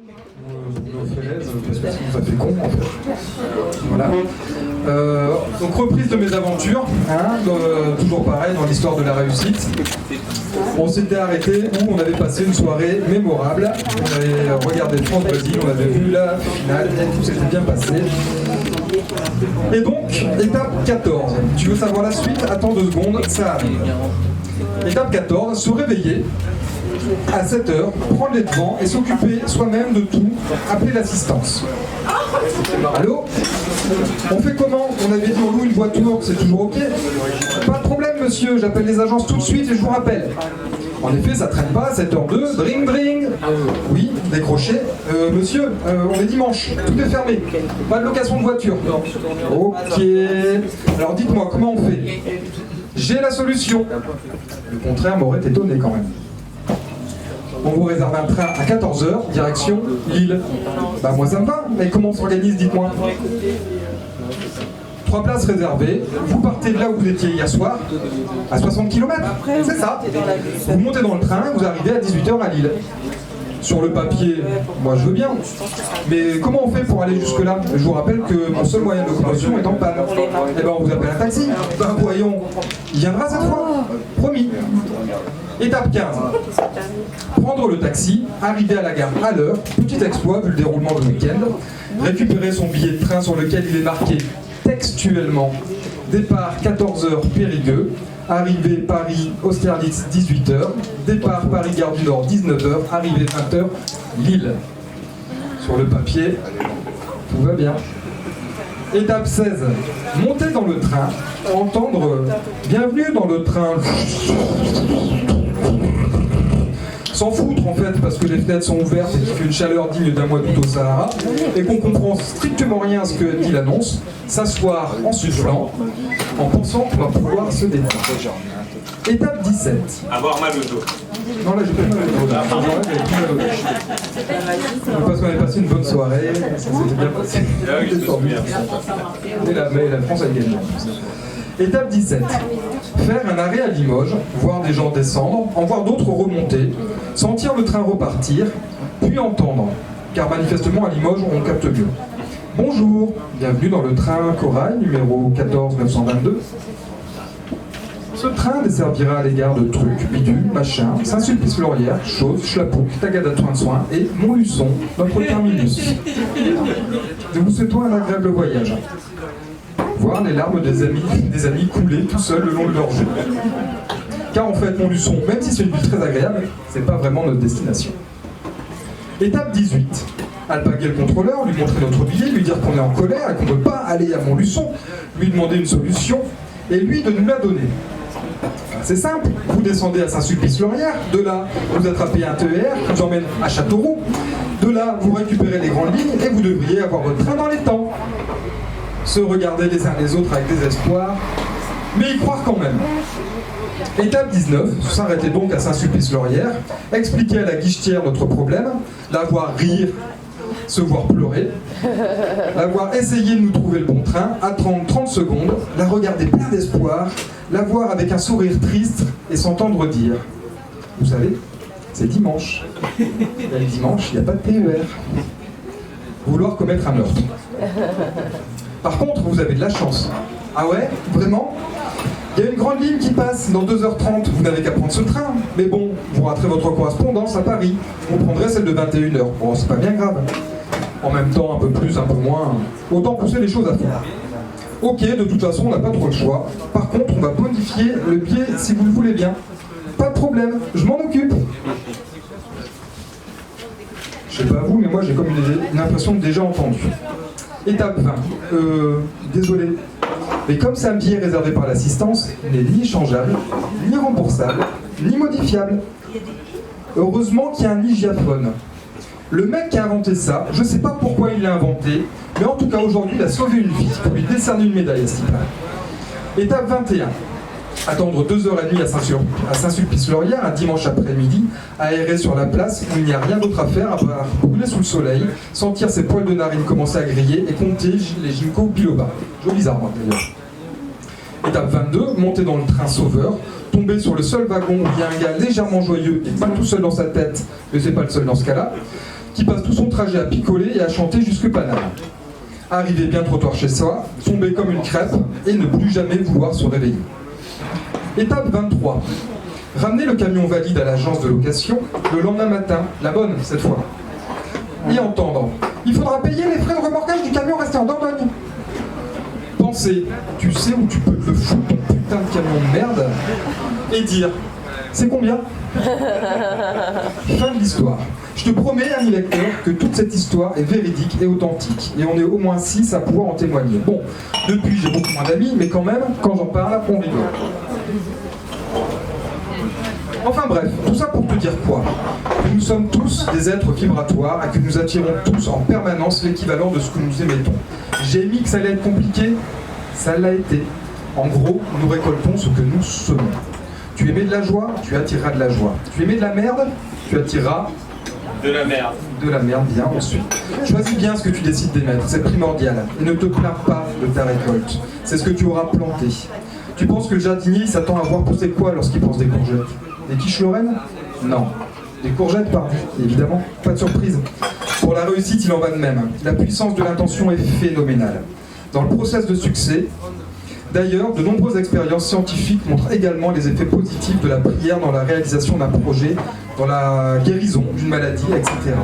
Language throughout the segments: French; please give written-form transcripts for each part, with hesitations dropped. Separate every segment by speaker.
Speaker 1: Parce que sinon ça fait con en fait. Voilà. Donc reprise de mes aventures, toujours pareil dans l'histoire de la réussite. On s'était arrêté où on avait passé une soirée mémorable. On avait regardé France-Brésil, on avait vu la finale et tout s'était bien passé. Et donc, étape 14. Tu veux savoir la suite? Attends 2 secondes, ça arrive. Étape 14, se réveiller à 7h, prendre les devants et s'occuper soi-même de tout, appeler l'assistance. Allô? On fait comment? On avait dit on loue une voiture, c'est toujours ok? Pas de problème monsieur, j'appelle les agences tout de suite et je vous rappelle. En effet, ça traîne pas, 7h02, dring dring. Oui, décroché. Monsieur, on est dimanche, tout est fermé. Pas de location de voiture. Ok. Alors dites-moi, comment on fait? J'ai la solution. Le contraire m'aurait étonné quand même. On vous réserve un train à 14h, direction Lille. Bah moi ça me va, mais comment on s'organise, dites-moi? 3 places réservées, vous partez de là où vous étiez hier soir, à 60 km, c'est ça. Vous montez dans le train, vous arrivez à 18h à Lille. Sur le papier, moi je veux bien, mais comment on fait pour aller jusque-là? Je vous rappelle que mon seul moyen de locomotion est en panne. Eh ben on vous appelle un taxi. Ben voyons, il viendra cette fois, promis. Étape 15. Prendre le taxi, arriver à la gare à l'heure, petit exploit vu le déroulement du week-end, récupérer son billet de train sur lequel il est marqué textuellement départ 14h Périgueux, arrivée Paris Austerlitz 18h, départ Paris Gare du Nord 19h, arrivée 20h Lille. Sur le papier, tout va bien. Étape 16. Monter dans le train, entendre bienvenue dans le train. S'en foutre en fait parce que les fenêtres sont ouvertes et qu'il fait une chaleur digne d'un mois d'août au Sahara et qu'on comprend strictement rien à ce que dit l'annonce, s'asseoir en sufflant, en pensant qu'on va pouvoir se détendre. Étape 17.
Speaker 2: Avoir mal au dos.
Speaker 1: Non là j'ai pas mal au dos. J'avais plus mal au dos. Parce qu'on avait passé une bonne soirée, ça s'était bien passé. Et la France a gagné. Étape 17. Faire un arrêt à Limoges, voir des gens descendre, en voir d'autres remonter, sentir le train repartir, puis entendre, car manifestement à Limoges on capte mieux. Bonjour, bienvenue dans le train Corail numéro 14922. Ce train desservira à l'égard de trucs, bidule, machin, Saint-Sulpice-Laurière, Chose, Schlapouc, Tagada Toin-de-Soin et Montluçon, notre terminus. Nous vous souhaitons un agréable voyage. Voir les larmes des amis couler tout seuls le long de leur joue. Car en fait, Montluçon, même si c'est une ville très agréable, c'est pas vraiment notre destination. Étape 18. Alpaguer le contrôleur, lui montrer notre billet, lui dire qu'on est en colère et qu'on ne peut pas aller à Montluçon, lui demander une solution et lui de nous la donner. C'est simple, vous descendez à Saint-Sulpice-Laurière, de là, vous attrapez un TER qui vous emmène à Châteauroux, de là, vous récupérez les grandes lignes et vous devriez avoir votre train dans les temps. Se regarder les uns les autres avec désespoir, mais y croire quand même. Étape 19, s'arrêter donc à Saint-Sulpice-Laurière, expliquer à la guichetière notre problème, la voir rire, se voir pleurer, la voir essayer de nous trouver le bon train, attendre 30 secondes, la regarder plein d'espoir, la voir avec un sourire triste et s'entendre dire « Vous savez, c'est dimanche. Et le dimanche, il n'y a pas de TER. » Vouloir commettre un meurtre. Par contre, vous avez de la chance. Ah ouais? Vraiment? Il y a une grande ligne qui passe dans 2h30, vous n'avez qu'à prendre ce train. Mais bon, vous raterez votre correspondance à Paris. Vous prendrez celle de 21h. Bon, c'est pas bien grave. En même temps, un peu plus, un peu moins. Autant pousser les choses à fond. Ok, de toute façon, on n'a pas trop le choix. Par contre, on va modifier le billet si vous le voulez bien. Pas de problème, je m'en occupe. Je sais pas vous, mais moi j'ai comme une impression de déjà entendu. Étape 20. Désolé. Mais comme c'est un billet réservé par l'assistance, il n'est ni changeable, ni remboursable, ni modifiable. Heureusement qu'il y a un ligiaphone. Le mec qui a inventé ça, je sais pas pourquoi il l'a inventé, mais en tout cas aujourd'hui il a sauvé une vie pour lui décerner une médaille à ce type-là. Étape 21. Attendre 2h30 à Saint-Sulpice-Laurière un dimanche après-midi, aérer sur la place où il n'y a rien d'autre à faire à part brûler sous le soleil, sentir ses poils de narine commencer à griller et compter les ginkgos biloba. Jolis arbres d'ailleurs. Étape 22, monter dans le train Sauveur, tomber sur le seul wagon où il y a un gars légèrement joyeux et pas tout seul dans sa tête, mais c'est pas le seul dans ce cas-là. qui passe tout son trajet à picoler et à chanter jusque Paname. Arriver bien trop tard chez soi, tomber comme une crêpe et ne plus jamais vouloir se réveiller. Étape 23. Ramener le camion valide à l'agence de location le lendemain matin, la bonne cette fois. Et entendre « Il faudra payer les frais de remorquage du camion resté en Dordogne ». Penser « Tu sais où tu peux te foutre ton putain de camion de merde ?» et dire « C'est combien ?» Fin de l'histoire. Je te promets, ami lecteur, que toute cette histoire est véridique et authentique. Et on est au moins 6 à pouvoir en témoigner. Bon, depuis j'ai beaucoup moins d'amis, mais quand même, quand j'en parle, on rigole. Enfin bref, tout ça pour te dire quoi? Que nous sommes tous des êtres vibratoires et que nous attirons tous en permanence l'équivalent de ce que nous émettons. J'ai mis que ça allait être compliqué, ça l'a été. En gros, nous récoltons ce que nous semons. Tu aimais de la joie, tu attireras de la joie. Tu aimais de la merde, tu attireras
Speaker 2: de la merde.
Speaker 1: De la merde, bien ensuite. Choisis bien ce que tu décides d'émettre, c'est primordial. Et ne te plains pas de ta récolte. C'est ce que tu auras planté. Tu penses que le jardinier s'attend à voir pousser quoi lorsqu'il pense des courgettes? Des quiches lorraines? Non. Des courgettes, pardon, évidemment. Pas de surprise. Pour la réussite, il en va de même. La puissance de l'intention est phénoménale. Dans le process de succès, d'ailleurs, de nombreuses expériences scientifiques montrent également les effets positifs de la prière dans la réalisation d'un projet, dans la guérison d'une maladie, etc.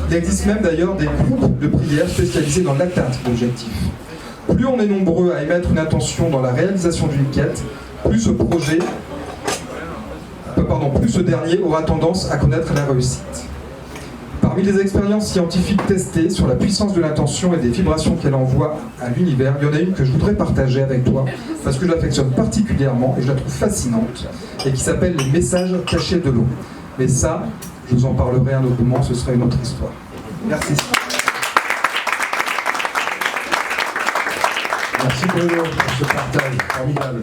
Speaker 1: Il existe même d'ailleurs des groupes de prière spécialisés dans l'atteinte d'objectifs. Plus on est nombreux à émettre une intention dans la réalisation d'une quête, plus ce dernier aura tendance à connaître la réussite. Parmi les expériences scientifiques testées sur la puissance de l'intention et des vibrations qu'elle envoie à l'univers, il y en a une que je voudrais partager avec toi, parce que je l'affectionne particulièrement et je la trouve fascinante, et qui s'appelle les messages cachés de l'eau. Mais ça, je vous en parlerai un autre moment, ce sera une autre histoire. Merci.
Speaker 3: Merci Bruno pour ce partage formidable.